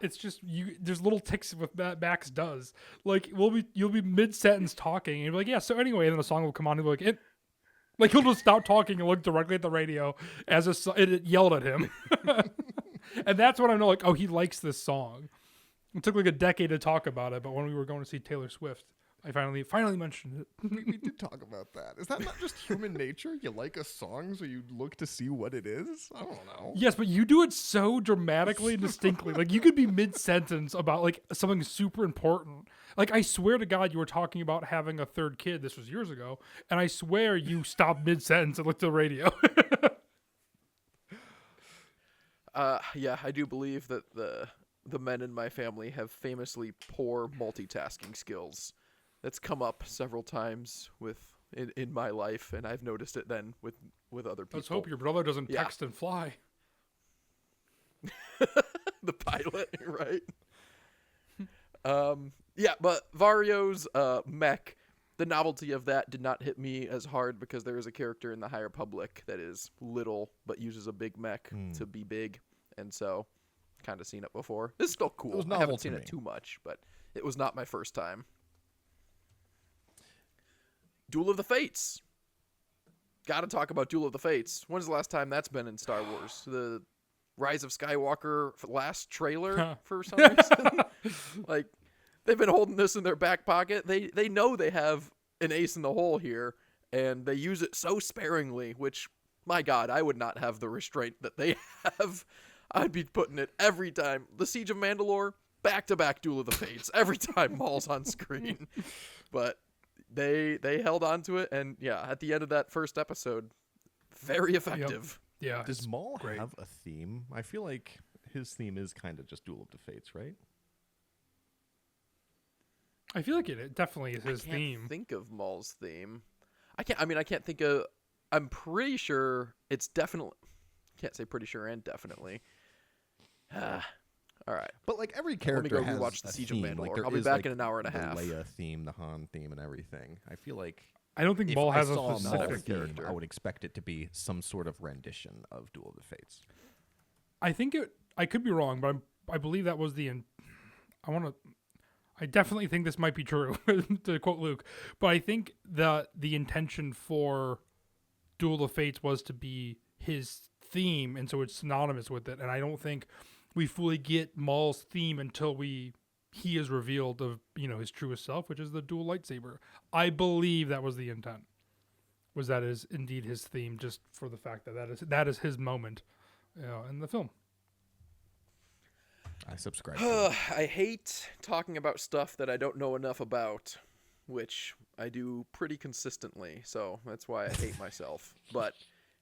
it's just there's little ticks with that Max does. Like, you'll be mid-sentence talking, and you'll be like, yeah, so anyway, and then the song will come on, and you'll be like, he'll just stop talking and look directly at the radio as it yelled at him. And that's when I know, like, oh, he likes this song. It took like a decade to talk about it, but when we were going to see Taylor Swift, I finally mentioned it. We did talk about that. Is that not just human nature? You like a song, so you look to see what it is? I don't know. Yes, but you do it so dramatically and distinctly. Like, you could be mid-sentence about, like, something super important. Like, I swear to God, you were talking about having a third kid. This was years ago. And I swear you stopped mid-sentence and looked at the radio. Yeah, I do believe that the men in my family have famously poor multitasking skills. That's come up several times in my life, and I've noticed it then with other people. Let's hope your brother doesn't text and fly. The pilot, right? Yeah, but Vario's mech, the novelty of that did not hit me as hard because there is a character in the High Republic that is little but uses a big mech to be big, and so kind of seen it before. It's still cool. I haven't seen it too much, but it was not my first time. Duel of the Fates. Gotta talk about Duel of the Fates. When's the last time that's been in Star Wars? The Rise of Skywalker last trailer for some reason. Like, they've been holding this in their back pocket. They know they have an ace in the hole here, and they use it so sparingly, which, my God, I would not have the restraint that they have. I'd be putting it every time. The Siege of Mandalore, back-to-back Duel of the Fates, every time Maul's on screen. But they held on to it, and yeah, at the end of that first episode, very effective. Yep. Yeah. Does Maul have a theme? I feel like his theme is kind of just Duel of the Fates, right? I feel like it definitely is his theme. I can't think of Maul's theme. I can't think of... I'm pretty sure it's definitely... Can't say pretty sure and definitely. All right. But like every character has rewatch the Siege of Mandalore. I'll be back in an hour and a half. The Leia theme, the Han theme, and everything. I feel like I don't think Maul has a specific theme. I would expect it to be some sort of rendition of Duel of the Fates. I think I could be wrong, but I believe that was I definitely think this might be true, to quote Luke. But I think the intention for Duel of the Fates was to be his theme, and so it's synonymous with it. And I don't think we fully get Maul's theme until he is revealed of his truest self, which is the dual lightsaber. I believe that was the intent. Was that is indeed his theme, just for the fact that is his moment, in the film. I subscribe. I hate talking about stuff that I don't know enough about, which I do pretty consistently. So that's why I hate myself. But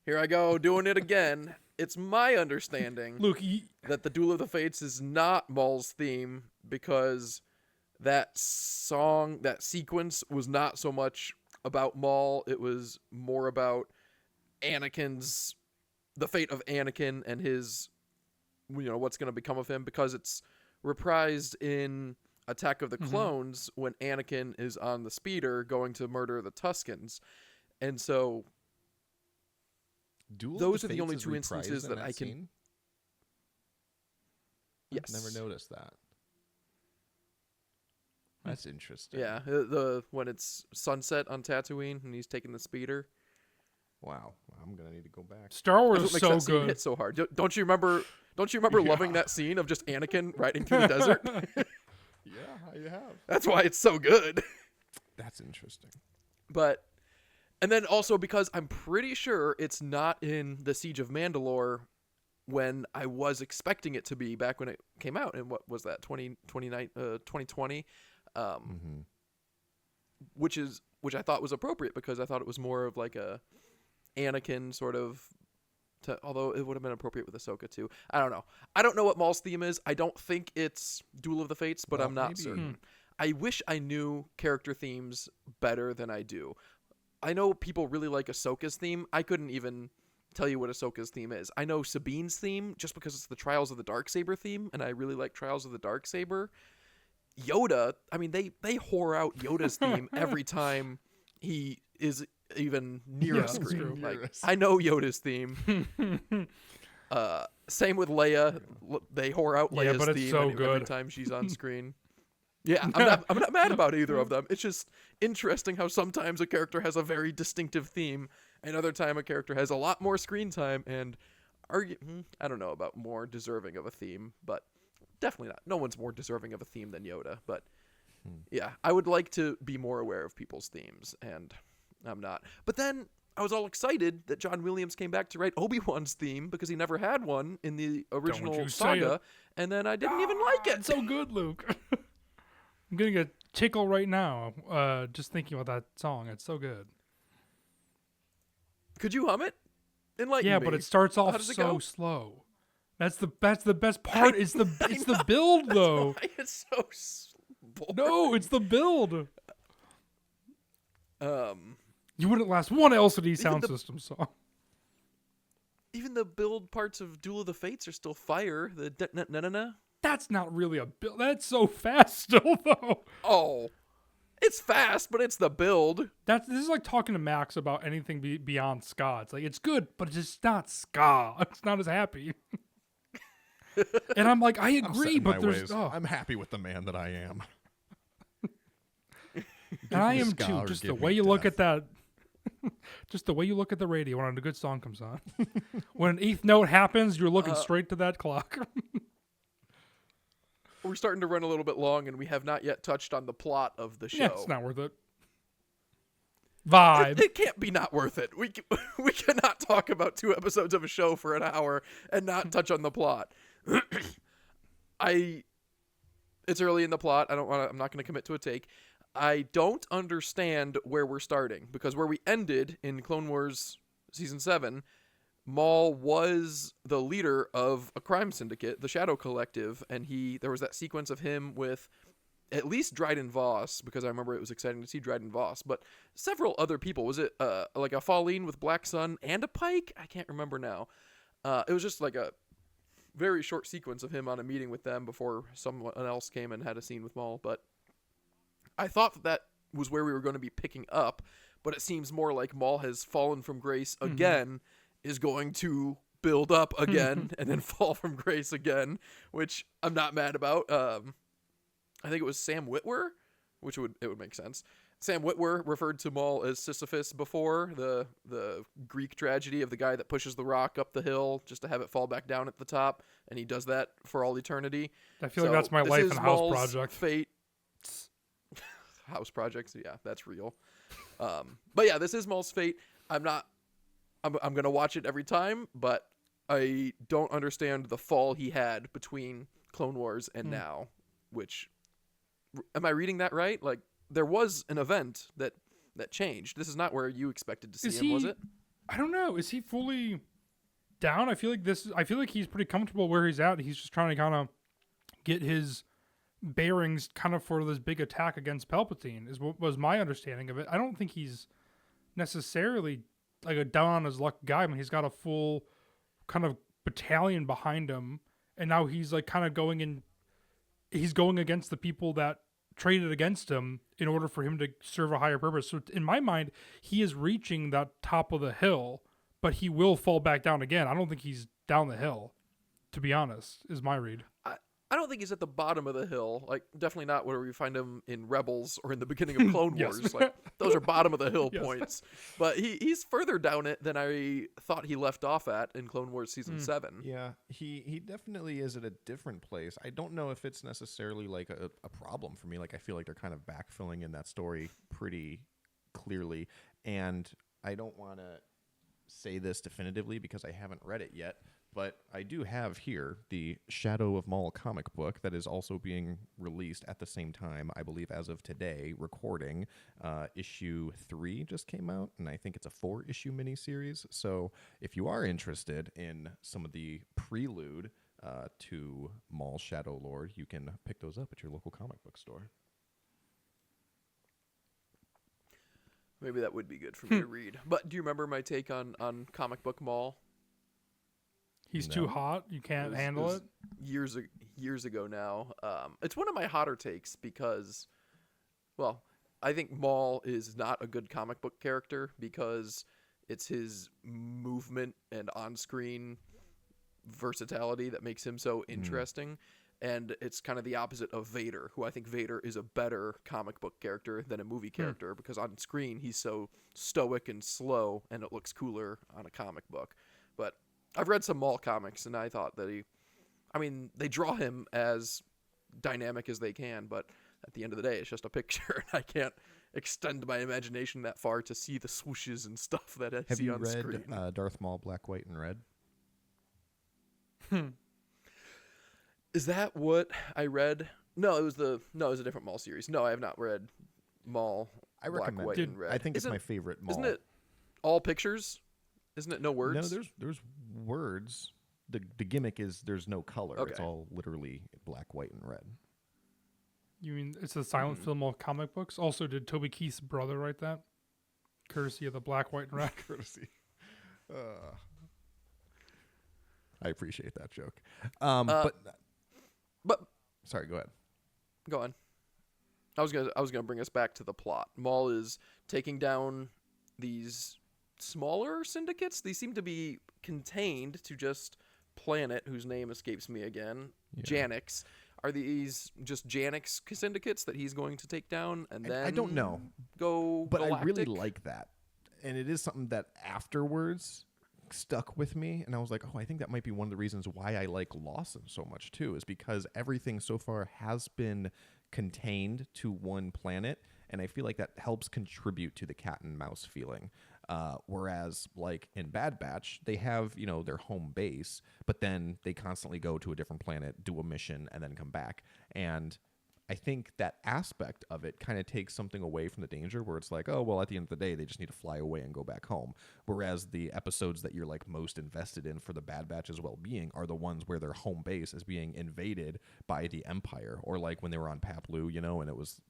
here I go, doing it again. It's my understanding, Luke, that the Duel of the Fates is not Maul's theme because that sequence was not so much about Maul. It was more about the fate of Anakin and his, what's going to become of him, because it's reprised in Attack of the Clones when Anakin is on the speeder going to murder the Tuskens. And so Duel of those the are the Fates only is two reprised instances in that I can. scene? Yes. I've never noticed that. That's interesting. Yeah, the when it's sunset on Tatooine and he's taking the speeder. Wow. I'm gonna need to go back. Star Wars That's is what makes so that scene good. hit so hard. Don't you remember? Don't you remember loving that scene of just Anakin riding through the desert? Yeah, you have. That's why it's so good. That's interesting. But, and then also because I'm pretty sure it's not in the Siege of Mandalore when I was expecting it to be back when it came out. And what was that, 2020? Which I thought was appropriate because I thought it was more of like a Anakin sort of, although it would have been appropriate with Ahsoka too. I don't know. I don't know what Maul's theme is. I don't think it's Duel of the Fates, but Well, I'm not maybe- certain. I wish I knew character themes better than I do. I know people really like Ahsoka's theme. I couldn't even tell you what Ahsoka's theme is. I know Sabine's theme just because it's the Trials of the Darksaber theme, and I really like Trials of the Darksaber. Yoda, I mean, they whore out Yoda's theme every time he is even near Yeah, a that's screen. true. Like, Near us. I know Yoda's theme. Same with Leia. They whore out Yeah, Leia's but it's theme so every good. time she's on screen. Yeah, I'm not mad about either of them. It's just interesting how sometimes a character has a very distinctive theme, and other time a character has a lot more screen time and I don't know about more deserving of a theme, but definitely not. No one's more deserving of a theme than Yoda, but yeah, I would like to be more aware of people's themes, and I'm not. But then I was all excited that John Williams came back to write Obi-Wan's theme because he never had one in the original you say saga, it. and then I didn't even like it. It's so good, Luke. I'm getting a tickle right now just thinking about that song. It's so good. Could you hum it? Enlighten Yeah, me. but it starts off does it so go? slow. That's the best part. It's the build though. Why it's so boring. No, it's the build. Um, You wouldn't last one LCD sound the- system song. even the build parts of Duel of the Fates are still fire. The na-na-na. That's not really a build. That's so fast still though. Oh, it's fast, but it's the build. This is like talking to Max about anything beyond ska. It's like it's good, but it's just not ska. It's not as happy. And I'm like, I I'm agree, set in but my there's ways. oh. I'm happy with the man that I am. And I me am ska too. or Just the give way me you look death. at that. Just the way you look at the radio when a good song comes on. When an eighth note happens, you're looking straight to that clock. We're starting to run a little bit long, and we have not yet touched on the plot of the show. Yeah, it's not worth it. Vibe. It can't be not worth it. We cannot talk about 2 episodes of a show for an hour and not touch on the plot. It's early in the plot. I'm not going to commit to a take. I don't understand where we're starting because where we ended in Clone Wars Season 7, Maul was the leader of a crime syndicate, the Shadow Collective, and there was that sequence of him with at least Dryden Voss, because I remember it was exciting to see Dryden Voss, but several other people. Was it like a Falleen with Black Sun and a Pike? I can't remember now. It was just like a very short sequence of him on a meeting with them before someone else came and had a scene with Maul, but I thought that was where we were going to be picking up, but it seems more like Maul has fallen from grace again, is going to build up again, and then fall from grace again, which I'm not mad about. I think it was Sam Witwer, which would make sense. Sam Witwer referred to Maul as Sisyphus before, the Greek tragedy of the guy that pushes the rock up the hill just to have it fall back down at the top, and he does that for all eternity. I feel like that's my this life is and house Maul's project. Fate. House projects, yeah, that's real. But yeah, this is Maul's fate. I'm gonna watch it every time, but I don't understand the fall he had between Clone Wars and now. Which, am I reading that right? Like, there was an event that changed. This is not where you expected to see him, was it? I don't know. Is he fully down? I feel like he's pretty comfortable where he's at. He's just trying to kind of get his bearings kind of for this big attack against Palpatine is what was my understanding of it. I don't think he's necessarily like a down on his luck guy. I mean, he's got a full kind of battalion behind him, and now he's like kind of going in he's going against the people that traded against him in order for him to serve a higher purpose. So in my mind, he is reaching that top of the hill, but he will fall back down again. I don't think he's down the hill, to be honest, is my read. I don't think he's at the bottom of the hill. Like, definitely not where we find him in Rebels or in the beginning of Clone Yes. Wars. Like, those are bottom of the hill Yes. points. But he's further down it than I thought he left off at in Clone Wars Season 7. Yeah, he definitely is at a different place. I don't know if it's necessarily like a problem for me. Like, I feel like they're kind of backfilling in that story pretty clearly. And I don't want to say this definitively because I haven't read it yet. But I do have here the Shadow of Maul comic book that is also being released at the same time, I believe, as of today, recording. Issue 3 just came out, and I think it's a 4-issue miniseries. So if you are interested in some of the prelude to Maul Shadow Lord, you can pick those up at your local comic book store. Maybe that would be good for me to read. But do you remember my take on comic book Maul? He's No. too hot. You can't handle it. Years ago now. It's one of my hotter takes because, well, I think Maul is not a good comic book character because it's his movement and on-screen versatility that makes him so interesting. And it's kind of the opposite of Vader, who I think Vader is a better comic book character than a movie character because on screen he's so stoic and slow and it looks cooler on a comic book. But I've read some Maul comics and I thought that they draw him as dynamic as they can, but at the end of the day, it's just a picture and I can't extend my imagination that far to see the swooshes and stuff that I Have see you on read screen. Darth Maul Black, White, and Red? Is that what I read? No, it was a different Maul series. No, I have not read Maul. I Black, recommend White, it. and Red. I think it's my favorite Maul. Isn't it all pictures? Isn't it no words? No, there's words. The gimmick is there's no color. It's Okay. all literally black, white, and red. You mean it's a silent film of comic books? Also, did Toby Keith's brother write that? Courtesy of the Black, White, and Red. Courtesy. I appreciate that joke. But sorry, go ahead. Go on. I was gonna bring us back to the plot. Maul is taking down these smaller syndicates. These seem to be contained to just planet whose name escapes me again. Yeah. Janix. Are these just Janix syndicates that he's going to take down and then I don't know, go but galactic? I really like that, and it is something that afterwards stuck with me, and I was like, oh, I think that might be one of the reasons why I like Lawson so much too, is because everything so far has been contained to one planet, and I feel like that helps contribute to the cat and mouse feeling. Whereas, like in Bad Batch, they have, their home base, but then they constantly go to a different planet, do a mission, and then come back. And I think that aspect of it kind of takes something away from the danger where it's like, oh, well, at the end of the day, they just need to fly away and go back home. Whereas the episodes that you're like most invested in for the Bad Batch's well-being are the ones where their home base is being invaded by the Empire, or like when they were on Paplu, and it was,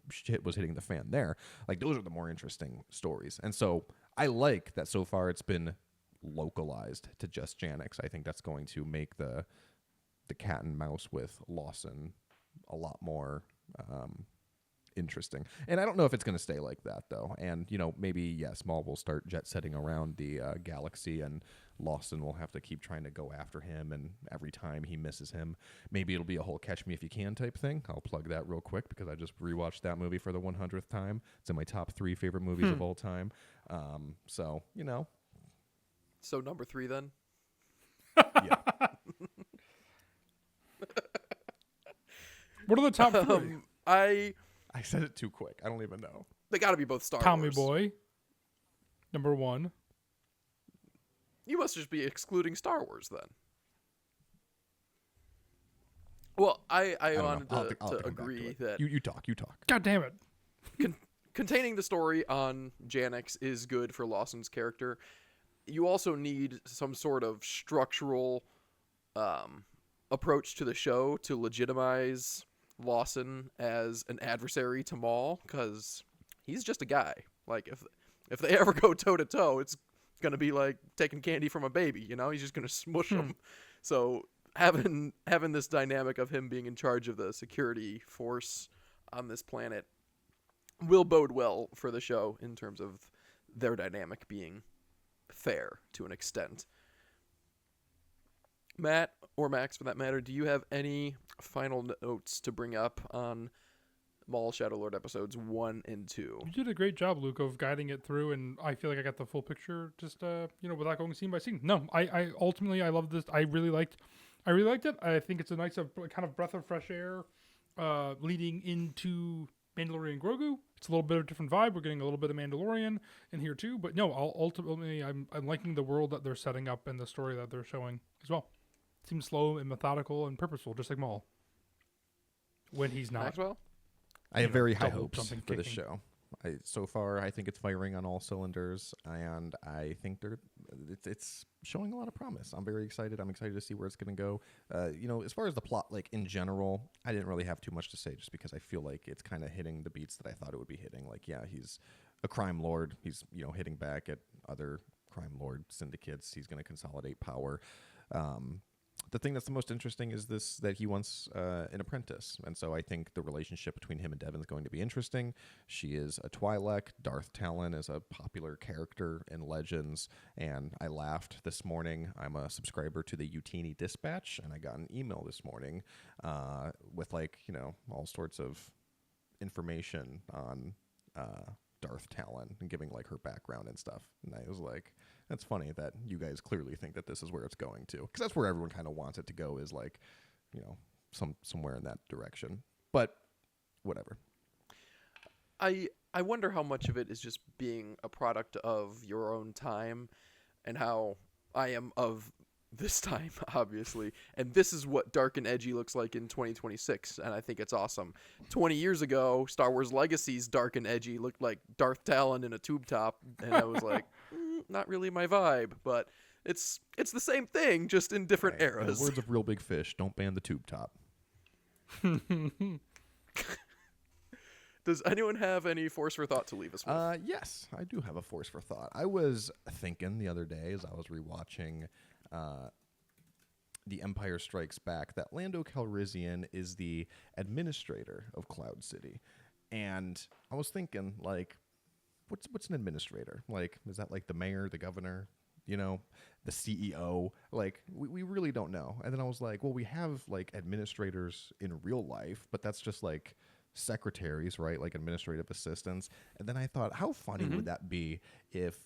shit was hitting the fan there. Like those are the more interesting stories. And so I like that so far it's been localized to just Janix. I think that's going to make the cat and mouse with Lawson a lot more interesting. And I don't know if it's going to stay like that, though. And, maybe, yes, Maul will start jet setting around the galaxy, and Lawson will have to keep trying to go after him, and every time he misses him, maybe it'll be a whole Catch Me If You Can type thing. I'll plug that real quick because I just rewatched that movie for the 100th time. It's in my top 3 favorite movies of all time. So, So number 3 then? yeah. What are the top three? I said it too quick. I don't even know. They got to be both Star Tommy Wars. Boy, number 1. You must just be excluding Star Wars then. Well, I don't wanted know. I'll have to to come back to agree it. that You talk. God damn it. containing the story on Janix is good for Lawson's character. You also need some sort of structural approach to the show to legitimize Lawson as an adversary to Maul, because he's just a guy. Like if they ever go toe to toe, it's gonna be like taking candy from a baby. He's just gonna smush him. So having this dynamic of him being in charge of the security force on this planet will bode well for the show in terms of their dynamic being fair to an extent. Matt, or Max for that matter, do you have any final notes to bring up on Maul Shadowlord episodes 1 and 2? You did a great job, Luke, of guiding it through, and I feel like I got the full picture just without going scene by scene. No, I ultimately I love this. I really liked it. I think it's a nice kind of breath of fresh air leading into Mandalorian Grogu. It's a little bit of a different vibe. We're getting a little bit of Mandalorian in here too, but no, ultimately I'm liking the world that they're setting up and the story that they're showing as well. It seems slow and methodical and purposeful, just like Maul. When he's not. Maxwell? I have very high double hopes jumping, for this kicking. show. So far, I think it's firing on all cylinders, and I think it's showing a lot of promise. I'm very excited. I'm excited to see where it's going to go. As far as the plot, like in general, I didn't really have too much to say, just because I feel like it's kind of hitting the beats that I thought it would be hitting. Like, yeah, he's a crime lord. He's hitting back at other crime lord syndicates. He's going to consolidate power. The thing that's the most interesting is that he wants an apprentice. And so I think the relationship between him and Devin is going to be interesting. She is a Twi'lek. Darth Talon is a popular character in Legends. And I laughed this morning. I'm a subscriber to the Utini Dispatch, and I got an email this morning with all sorts of information on Darth Talon and giving her background and stuff. And I was like, that's funny that you guys clearly think that this is where it's going to, because that's where everyone kind of wants it to go, is somewhere in that direction. But whatever. I wonder how much of it is just being a product of your own time, and how I am of this time, obviously. And this is what dark and edgy looks like in 2026, and I think it's awesome. 20 years ago, Star Wars Legacy's dark and edgy looked like Darth Talon in a tube top, and I was like, not really my vibe, but it's the same thing, just in different In eras. the words of Real Big Fish, don't ban the tube top. Does anyone have any force for thought to leave us with? Yes, I do have a force for thought. I was thinking the other day as I was rewatching The Empire Strikes Back that Lando Calrissian is the administrator of Cloud City. And I was thinking, what's an administrator? Is that the mayor, the governor, the CEO? We really don't know. And then I was like, well, we have administrators in real life, but that's just secretaries, right? Administrative assistants. And then I thought, how funny would that be if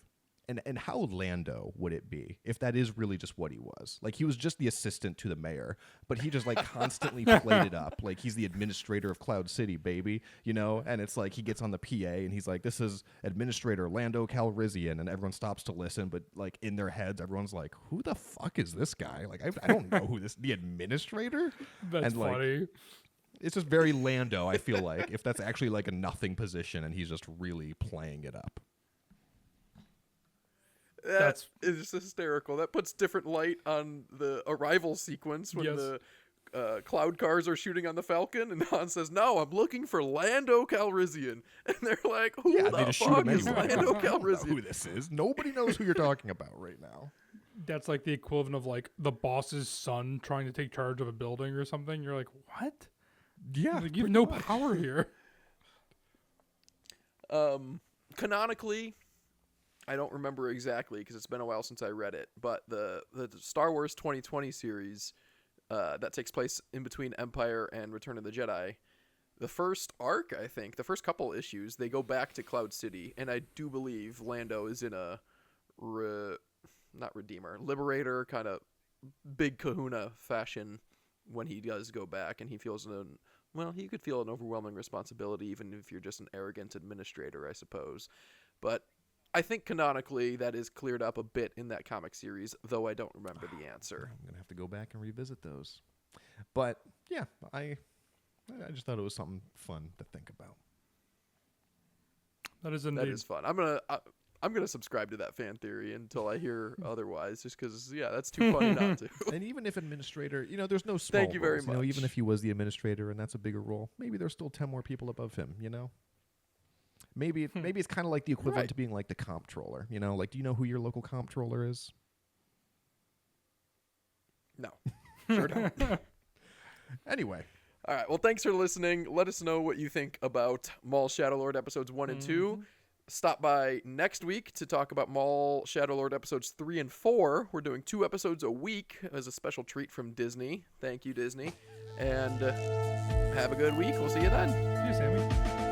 and how Lando would it be if that is really just what he was? He was just the assistant to the mayor, but he just constantly played it up. He's the administrator of Cloud City, baby, And it's he gets on the PA and he's like, this is Administrator Lando Calrissian, and everyone stops to listen, but in their heads, everyone's like, who the fuck is this guy? I don't know who the administrator? That's and funny. It's just very Lando, I feel like, if that's actually a nothing position and he's just really playing it up. That is just hysterical. That puts different light on the arrival sequence when the cloud cars are shooting on the Falcon, and Han says, "No, I'm looking for Lando Calrissian," and they're like, "Who the fuck is Lando I don't know Calrissian?" who this is? Nobody knows who you're talking about right now. That's the equivalent of the boss's son trying to take charge of a building or something. You're like, what? Yeah, You have no power here. Canonically, I don't remember exactly because it's been a while since I read it, but the Star Wars 2020 series that takes place in between Empire and Return of the Jedi, the first arc, I think, the first couple issues, they go back to Cloud City, and I do believe Lando is in a not Redeemer, Liberator kind of big kahuna fashion when he does go back, and he feels he could feel an overwhelming responsibility even if you're just an arrogant administrator, I suppose. But I think canonically that is cleared up a bit in that comic series, though I don't remember the answer. I'm gonna have to go back and revisit those. But yeah, I just thought it was something fun to think about. That is indeed. That is fun. I'm gonna subscribe to that fan theory until I hear otherwise, just because that's too funny not to. And even if administrator, there's no small Thank you very roles, much. even if he was the administrator and that's a bigger role, maybe there's still 10 more people above him. Maybe it's kind of like the equivalent to being the comptroller. Do you know who your local comptroller is? No. Sure don't. Anyway, All right. Well, thanks for listening. Let us know what you think about Maul Shadowlord episodes 1 and 2. Stop by next week to talk about Maul Shadowlord episodes 3 and 4. We're doing 2 episodes a week as a special treat from Disney. Thank you, Disney. And have a good week. We'll see you then. See you, Sammy.